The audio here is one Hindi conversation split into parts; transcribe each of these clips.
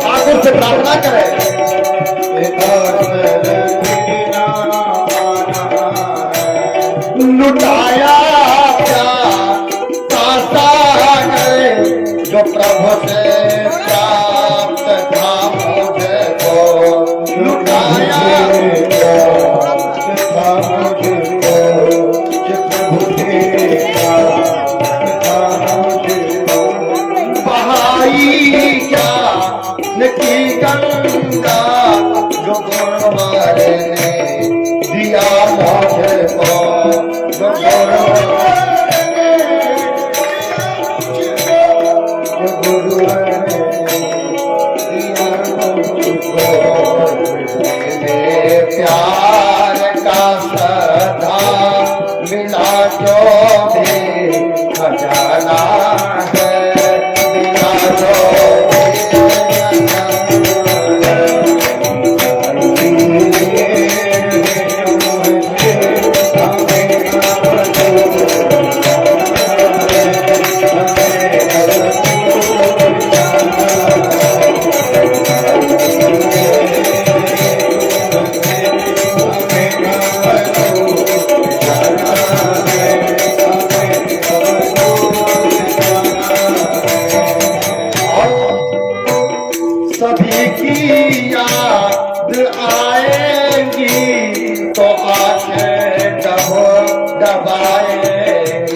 ठाकुर से प्रार्थना करें। लुटाया प्यार सागर जो प्रभु से प्राप्त था मुझको, लुटाया बहाई क्या की गंगा जो गुण मारे ने दिया मुझको, जो गुरु प्यार का सदा मिला जो भी खजाना है, मिला जो सभी की याद आएगी तो आंखें दबाएंगे,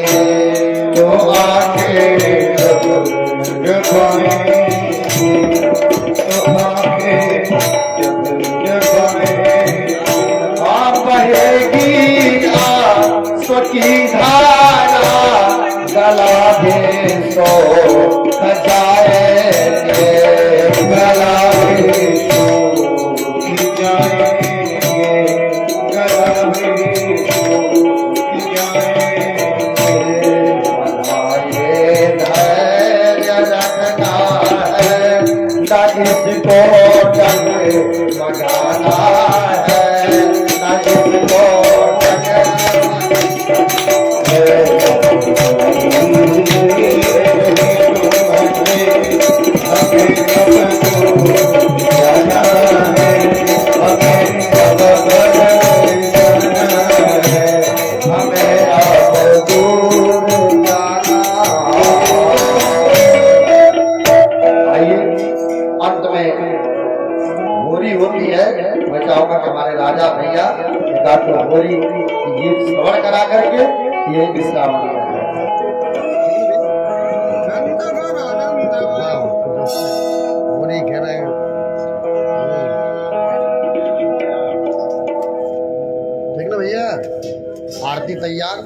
तो आंखें दबाएंगे, तो आंखें दबाएंगे। बहेगी आंसू की धारा, गला भी सो सजाएंगे, गला भी सूख जाएंगे, गला भी सूख जाएंगे। बनाए धैर्य रखना है, न इसको डगमगाना है, न इसको होती है। मैं चाहूंगा कि हमारे राजा भैया होरी गीत श्रवण करा करके यही विश्राम दिया है। देख लो भैया, आरती तैयार।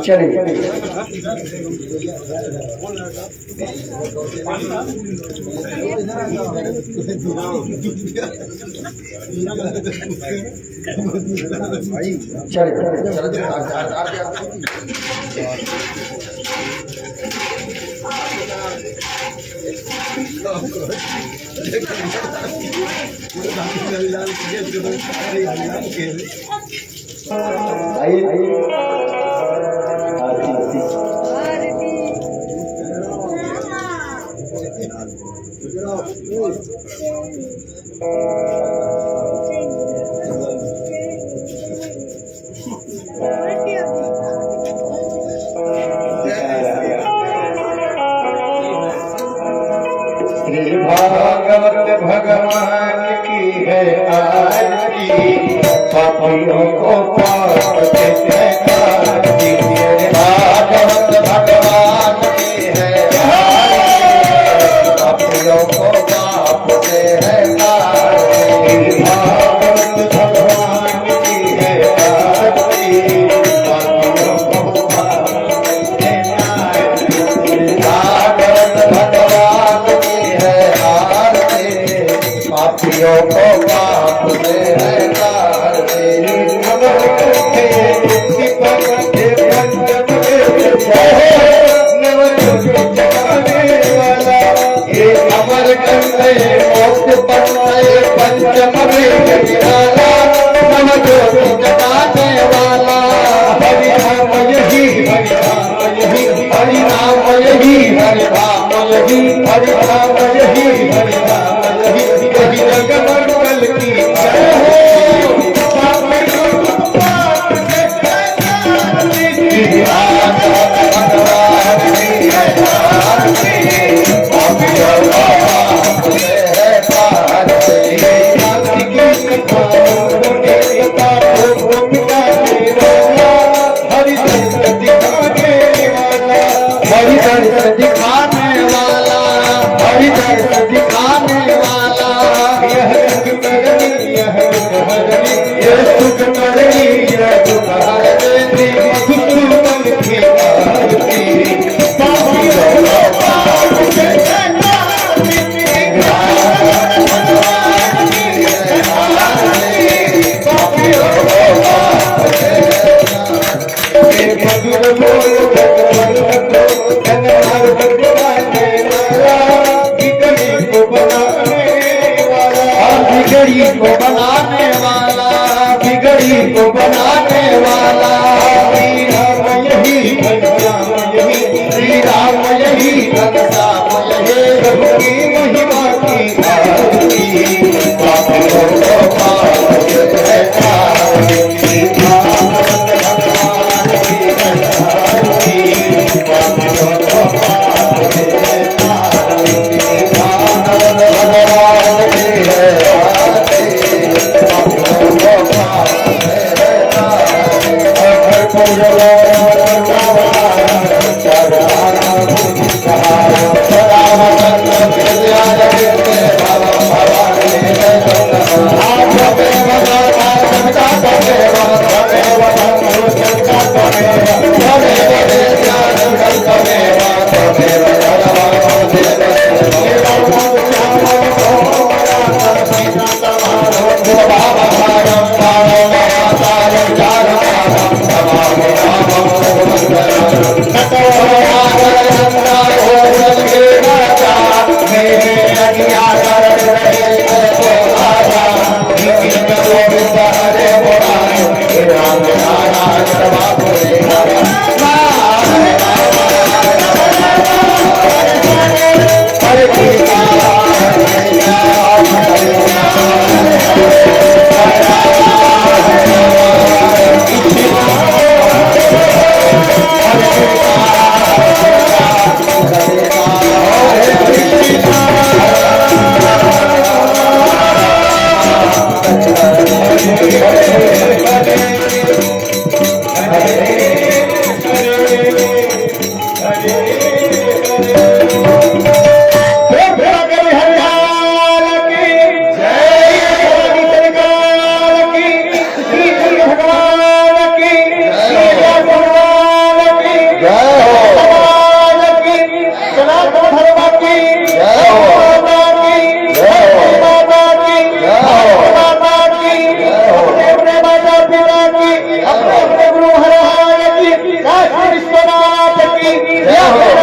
चलिए श्री भागवत भगवान की है आरती, पापियों को पाप से जयकारती। भागवत भगवान की है आरती, पापियों को पाप से है कारती। भागवत भगवान की है आरती, पापियों को पाप से कारती। भागवत भगवान पापियों को पाप से है कारते। अमर कंठे मोक्ष पन्ने पंचम वेद निराला, नव ज्योति जगाने वाला। हरि नाम यही हरि नाम यही हरि नाम यही हरि नाम यही हरि नाम यही हरि नाम यही यही जगमंडल की जय हो। भगवान की है आरती, पापियों को पाप से है कारती। हरि दर्शन दिखाने वाला, हरि दर्शन दिखाने वाला, हरि दर्शन दिखाने वाला। यह सुख करनी यह दुख हरनी, यह सुख करनी यह दुख हरनी। सुमन की आरती, पापियों को पाप से कारती। भगवान की है आरती, पापियों को पाप से कारती। मधुर बोल भगवान को धन्यवाद भगवाने वाला, बिगड़ी को बनाने वाला, बिगड़ी को बनाने वाला, बिगड़ी को बनाने वाला। श्री राम यही घनश्याम यही, श्री राम यही घनश्याम यही। प्रभु की महिमा की आरती, पापियों को पाप से है कारती। भगवान की है आरती, पापियों को पाप से है कारती। भगवान की है आरती, पापियों को पाप से है कारती। जय हो